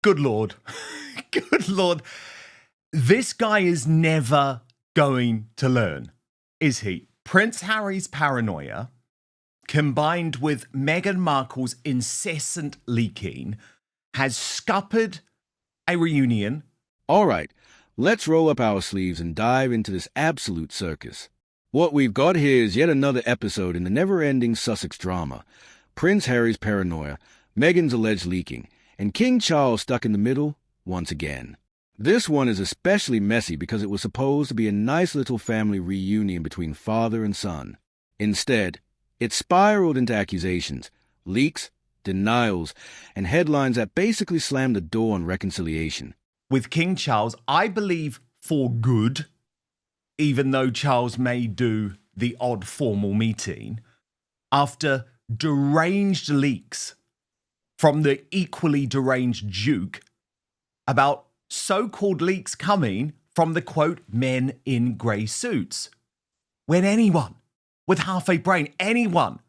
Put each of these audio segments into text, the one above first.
Good Lord. Good Lord. This guy is never going to learn, is he? Prince Harry's paranoia, combined with Meghan Markle's incessant leaking, has scuppered a reunion. All right, let's roll up our sleeves and dive into this absolute circus. What we've got here is yet another episode in the never-ending Sussex drama. Prince Harry's paranoia, Meghan's alleged leaking, and King Charles stuck in the middle once again. This one is especially messy because it was supposed to be a nice little family reunion between father and son. Instead, it spiraled into accusations, leaks, denials, and headlines that basically slammed the door on reconciliation. With King Charles, I believe for good, even though Charles may do the odd formal meeting, after deranged leaks from the equally deranged Duke about so-called leaks coming from the, quote, men in grey suits. When anyone with half a brain, anyone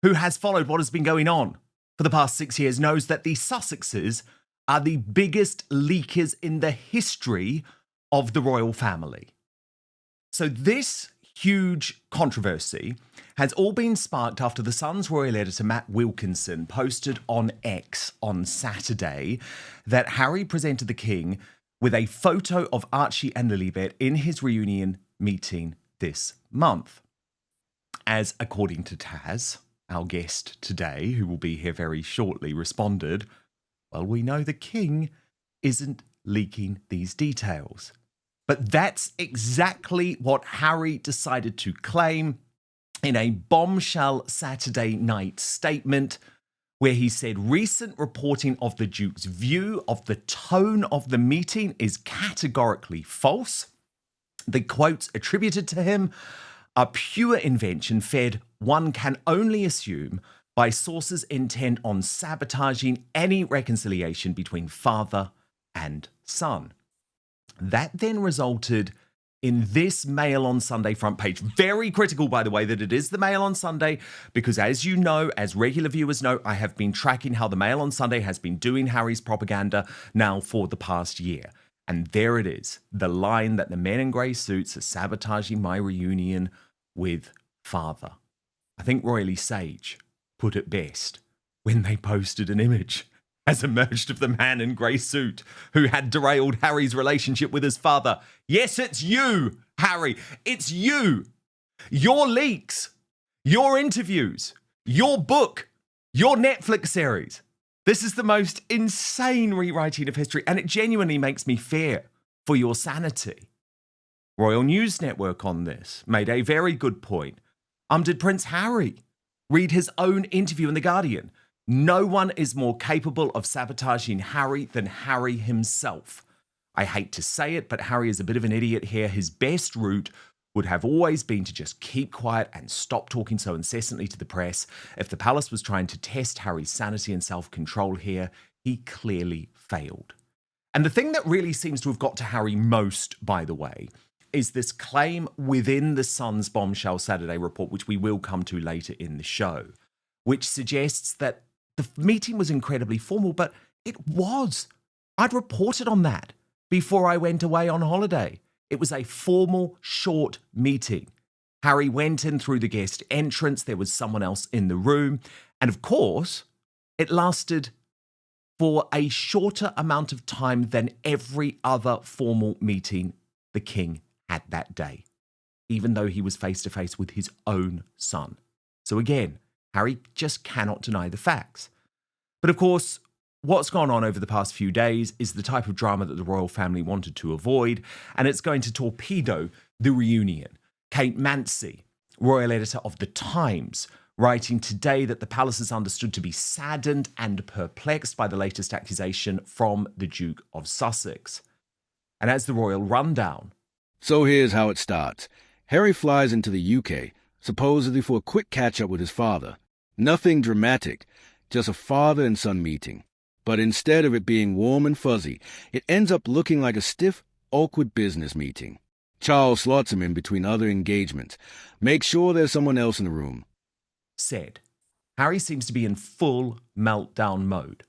who has followed what has been going on for the past 6 years knows that the Sussexes are the biggest leakers in the history of the royal family. So this huge controversy has all been sparked after the Sun's royal editor Matt Wilkinson posted on X on Saturday that Harry presented the king with a photo of Archie and Lilibet in his reunion meeting this month. As according to Taz, our guest today, who will be here very shortly, responded, well, we know the king isn't leaking these details. But that's exactly what Harry decided to claim in a bombshell Saturday night statement where he said recent reporting of the Duke's view of the tone of the meeting is categorically false. The quotes attributed to him are pure invention fed, one can only assume, by sources intent on sabotaging any reconciliation between father and son. That then resulted in this Mail on Sunday front page. Very critical, by the way, that it is the Mail on Sunday, because as you know, as regular viewers know, I have been tracking how the Mail on Sunday has been doing Harry's propaganda now for the past year. And there it is, the line that the men in grey suits are sabotaging my reunion with father. I think Royally Sage put it best when they posted an image has emerged of the man in grey suit who had derailed Harry's relationship with his father. Yes, it's you, Harry. It's you. Your leaks, your interviews, your book, your Netflix series. This is the most insane rewriting of history, and it genuinely makes me fear for your sanity. Royal News Network on this made a very good point. Did Prince Harry read his own interview in The Guardian? No one is more capable of sabotaging Harry than Harry himself. I hate to say it, but Harry is a bit of an idiot here. His best route would have always been to just keep quiet and stop talking so incessantly to the press. If the palace was trying to test Harry's sanity and self-control here, he clearly failed. And the thing that really seems to have got to Harry most, by the way, is this claim within the Sun's bombshell Saturday report, which we will come to later in the show, which suggests that the meeting was incredibly formal, but it was. I'd reported on that before I went away on holiday. It was a formal, short meeting. Harry went in through the guest entrance. There was someone else in the room. And of course, it lasted for a shorter amount of time than every other formal meeting the king had that day, even though he was face to face with his own son. So again, Harry just cannot deny the facts. But of course, what's gone on over the past few days is the type of drama that the royal family wanted to avoid, and it's going to torpedo the reunion. Kate Mansi, royal editor of The Times, writing today that the palace is understood to be saddened and perplexed by the latest accusation from the Duke of Sussex. And as the royal rundown. So here's how it starts. Harry flies into the UK, supposedly for a quick catch-up with his father. Nothing dramatic, just a father and son meeting. But instead of it being warm and fuzzy, it ends up looking like a stiff, awkward business meeting. Charles slots him in between other engagements. Make sure there's someone else in the room. Said, Harry seems to be in full meltdown mode.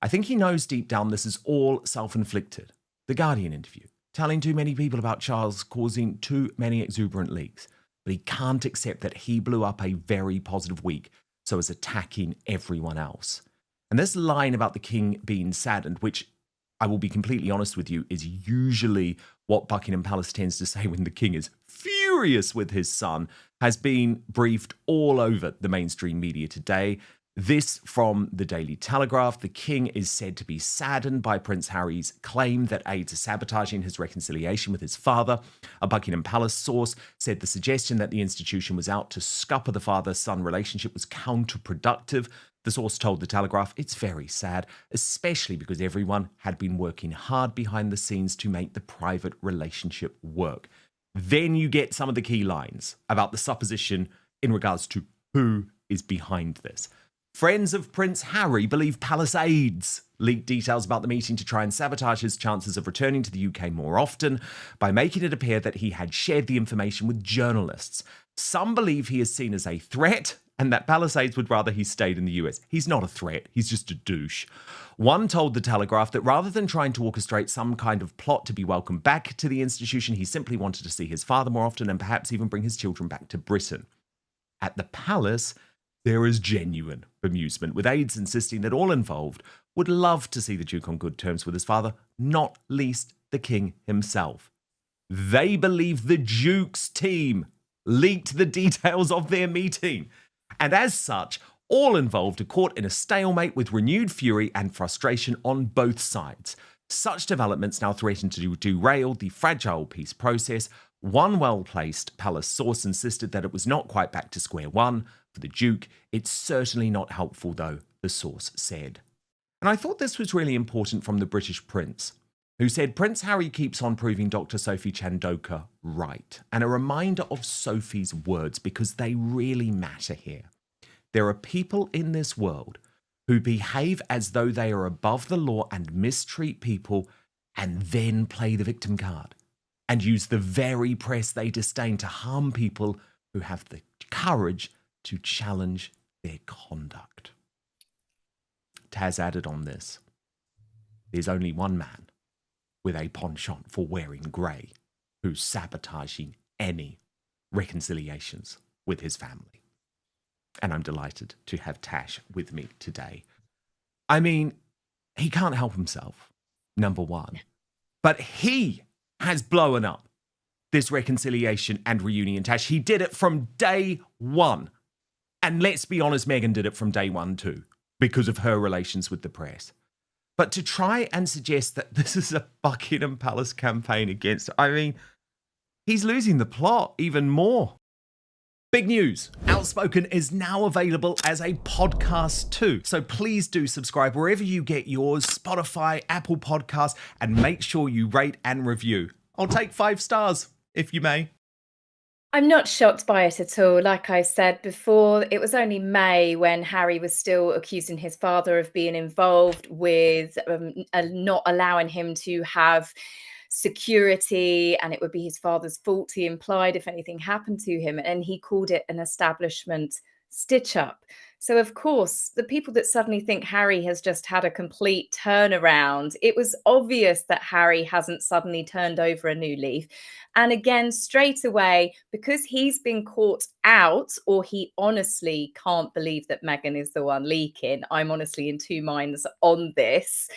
I think he knows deep down this is all self-inflicted. The Guardian interview, telling too many people about Charles, causing too many exuberant leaks. But he can't accept that he blew up a very positive week, so is attacking everyone else. And this line about the king being saddened, which I will be completely honest with you, is usually what Buckingham Palace tends to say when the king is furious with his son, has been briefed all over the mainstream media today. This from the Daily Telegraph. The king is said to be saddened by Prince Harry's claim that aides are sabotaging his reconciliation with his father. A Buckingham Palace source said the suggestion that the institution was out to scupper the father-son relationship was counterproductive. The source told the Telegraph, it's very sad, especially because everyone had been working hard behind the scenes to make the private relationship work. Then you get some of the key lines about the supposition in regards to who is behind this. Friends of Prince Harry believe palace aides leaked details about the meeting to try and sabotage his chances of returning to the UK more often by making it appear that he had shared the information with journalists. Some believe he is seen as a threat and that palace aides would rather he stayed in the US. He's not a threat, he's just a douche. One told the Telegraph that rather than trying to orchestrate some kind of plot to be welcomed back to the institution, he simply wanted to see his father more often and perhaps even bring his children back to Britain. At the palace, there is genuine bemusement, with aides insisting that all involved would love to see the Duke on good terms with his father, not least the King himself. They believe the Duke's team leaked the details of their meeting, and as such, all involved are caught in a stalemate with renewed fury and frustration on both sides. Such developments now threaten to derail the fragile peace process. One well-placed palace source insisted that it was not quite back to square one for the Duke. It's certainly not helpful, though, the source said. And I thought this was really important from the British Prince, who said Prince Harry keeps on proving Dr. Sophie Chandoka right. And a reminder of Sophie's words, because they really matter here. There are people in this world who behave as though they are above the law and mistreat people and then play the victim card and use the very press they disdain to harm people who have the courage to challenge their conduct. Taz added on this, there's only one man with a penchant for wearing grey who's sabotaging any reconciliations with his family. And I'm delighted to have Tash with me today. I mean, he can't help himself, number one. But he has blown up this reconciliation and reunion, Tash. He did it from day one. And let's be honest, Meghan did it from day one too, because of her relations with the press. But to try and suggest that this is a Buckingham Palace campaign against, I mean, he's losing the plot even more. Big news, Outspoken is now available as a podcast too. So please do subscribe wherever you get yours, Spotify, Apple Podcasts, and make sure you rate and review. I'll take 5 stars, if you may. I'm not shocked by it at all. Like I said before, it was only May when Harry was still accusing his father of being involved with not allowing him to have security, and it would be his father's fault, he implied, if anything happened to him, and he called it an establishment stitch up. So of course, the people that suddenly think Harry has just had a complete turnaround, it was obvious that Harry hasn't suddenly turned over a new leaf. And again, straight away, because he's been caught out, or he honestly can't believe that Meghan is the one leaking. I'm honestly in two minds on this.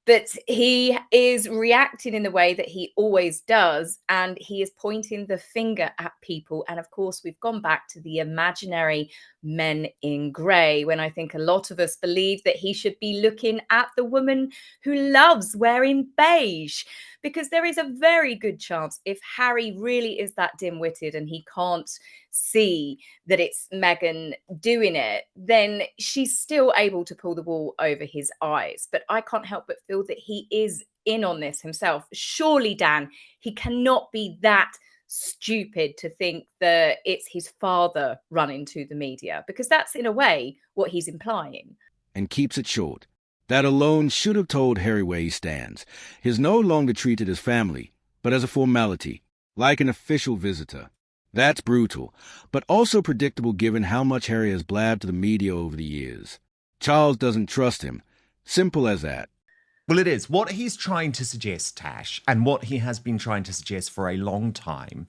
But he is reacting in the way that he always does, and he is pointing the finger at people. And of course, we've gone back to the imaginary men in grey, when I think a lot of us believe that he should be looking at the woman who loves wearing beige, because there is a very good chance, if Harry really is that dim-witted and he can't see that it's Meghan doing it, then she's still able to pull the wool over his eyes. But I can't help but feel that he is in on this himself. Surely, Dan, he cannot be that stupid to think that it's his father running to the media, because that's in a way what he's implying. And keeps it short. That alone should have told Harry where he stands. He's no longer treated as family, but as a formality, like an official visitor. That's brutal, but also predictable given how much Harry has blabbed to the media over the years. Charles doesn't trust him. Simple as that. Well, it is. What he's trying to suggest, Tash, and what he has been trying to suggest for a long time,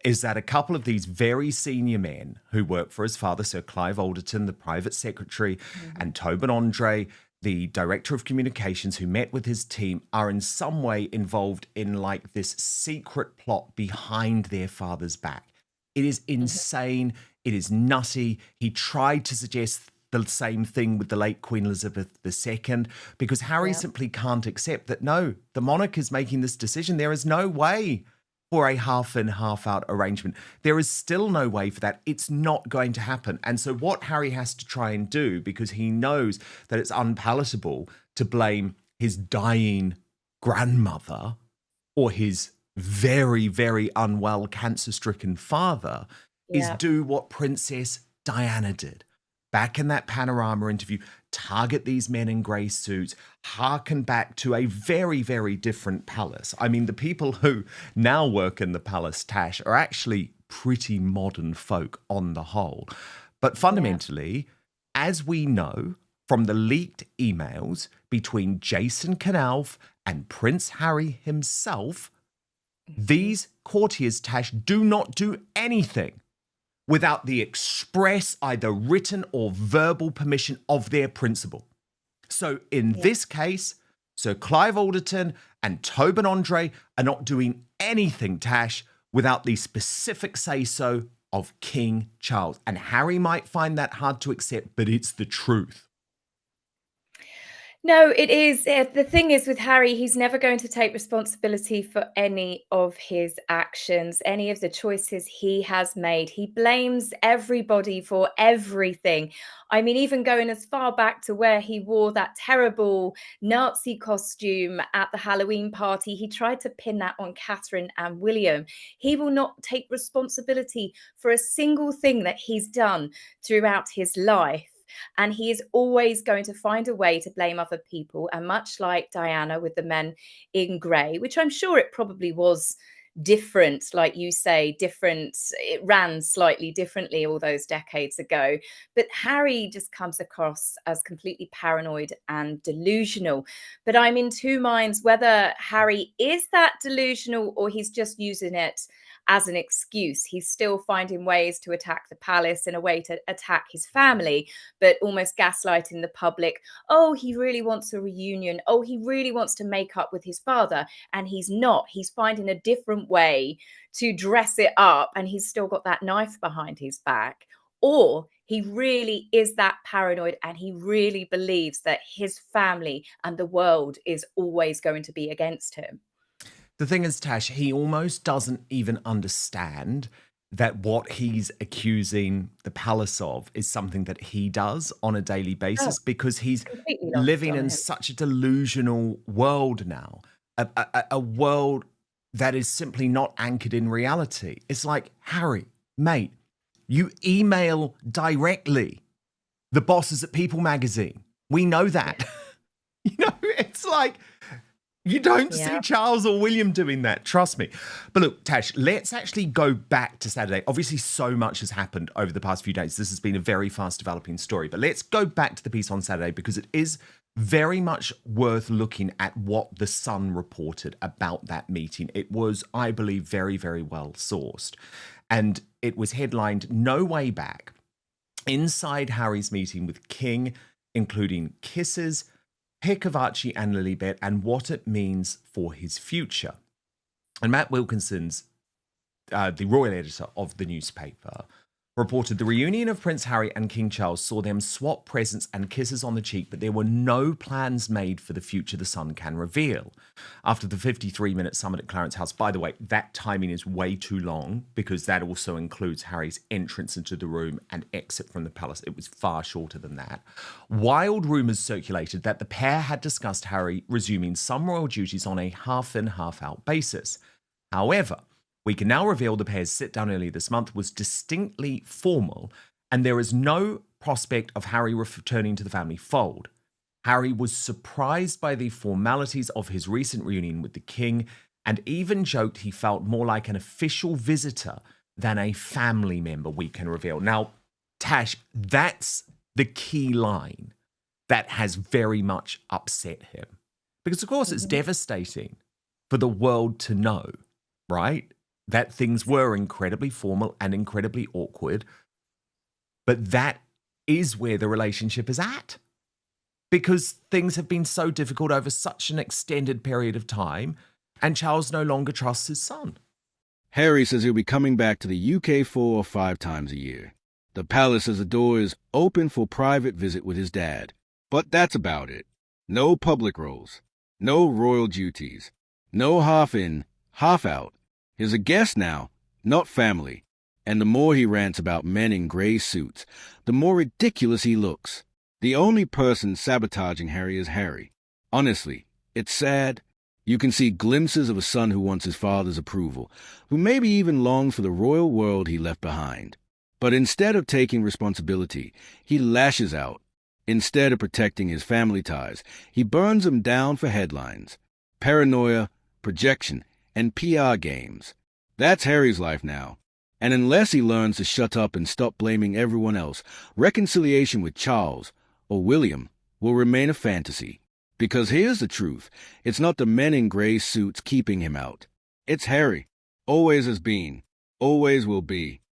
is that a couple of these very senior men who work for his father, Sir Clive Alderton, the private secretary, and Tobin Andre, the director of communications, who met with his team, are in some way involved in like this secret plot behind their father's back. It is insane. It is nutty. He tried to suggest the same thing with the late Queen Elizabeth II, because Harry simply can't accept that, no, the monarch is making this decision. There is no way for a half in, half out arrangement. There is still no way for that. It's not going to happen. And so what Harry has to try and do, because he knows that it's unpalatable to blame his dying grandmother or his very, very unwell, cancer-stricken father, is do what Princess Diana did. Back in that Panorama interview, target these men in grey suits, harken back to a very, very different palace. I mean, the people who now work in the palace, Tash, are actually pretty modern folk on the whole. But fundamentally, as we know from the leaked emails between Jason Knauf and Prince Harry himself, these courtiers, Tash, do not do anything without the express, either written or verbal permission of their principal. So in this case, Sir Clive Alderton and Tobin Andre are not doing anything, Tash, without the specific say-so of King Charles. And Harry might find that hard to accept, but it's the truth. No, it is. The thing is with Harry, he's never going to take responsibility for any of his actions, any of the choices he has made. He blames everybody for everything. I mean, even going as far back to where he wore that terrible Nazi costume at the Halloween party, he tried to pin that on Catherine and William. He will not take responsibility for a single thing that he's done throughout his life. And he is always going to find a way to blame other people. And much like Diana with the men in grey, which I'm sure it probably was different, like you say, different, it ran slightly differently all those decades ago. But Harry just comes across as completely paranoid and delusional. But I'm in two minds whether Harry is that delusional or he's just using it as an excuse. He's still finding ways to attack the palace in a way to attack his family, but almost gaslighting the public. Oh, he really wants a reunion. Oh, he really wants to make up with his father. And he's not. He's finding a different way to dress it up. And he's still got that knife behind his back. Or he really is that paranoid and he really believes that his family and the world is always going to be against him. The thing is, Tash, he almost doesn't even understand that what he's accusing the palace of is something that he does on a daily basis, because he's living in such a delusional world now, a world that is simply not anchored in reality. It's like, Harry, mate, you email directly the bosses at People magazine. We know that. You know, it's like, you don't see Charles or William doing that, trust me. But look, Tash, let's actually go back to Saturday. Obviously, so much has happened over the past few days. This has been a very fast developing story. But let's go back to the piece on Saturday, because it is very much worth looking at what The Sun reported about that meeting. It was, I believe, very, very well sourced. And it was headlined "No Way Back." Inside Harry's meeting with King, including kisses, pick of Archie and Lilibet, and what it means for his future. And Matt Wilkinson's, the royal editor of the newspaper, reported the reunion of Prince Harry and King Charles saw them swap presents and kisses on the cheek, but there were no plans made for the future The Sun can reveal. After the 53-minute summit at Clarence House, by the way, that timing is way too long, because that also includes Harry's entrance into the room and exit from the palace. It was far shorter than that. Wild rumours circulated that the pair had discussed Harry resuming some royal duties on a half-in, half-out basis. However, we can now reveal the pair's sit-down earlier this month was distinctly formal, and there is no prospect of Harry returning to the family fold. Harry was surprised by the formalities of his recent reunion with the king, and even joked he felt more like an official visitor than a family member, we can reveal. Now, Tash, that's the key line that has very much upset him. Because, of course, it's devastating for the world to know, right, that things were incredibly formal and incredibly awkward. But that is where the relationship is at. Because things have been so difficult over such an extended period of time, and Charles no longer trusts his son. Harry says he'll be coming back to the UK 4 or 5 times a year. The palace says the door is open for private visit with his dad. But that's about it. No public roles. No royal duties. No half in, half out. He's a guest now, not family. And the more he rants about men in grey suits, the more ridiculous he looks. The only person sabotaging Harry is Harry. Honestly, it's sad. You can see glimpses of a son who wants his father's approval, who maybe even longs for the royal world he left behind. But instead of taking responsibility, he lashes out. Instead of protecting his family ties, he burns them down for headlines. Paranoia, projection, and PR games. That's Harry's life now. And unless he learns to shut up and stop blaming everyone else, reconciliation with Charles or William will remain a fantasy. Because here's the truth. It's not the men in grey suits keeping him out. It's Harry. Always has been. Always will be.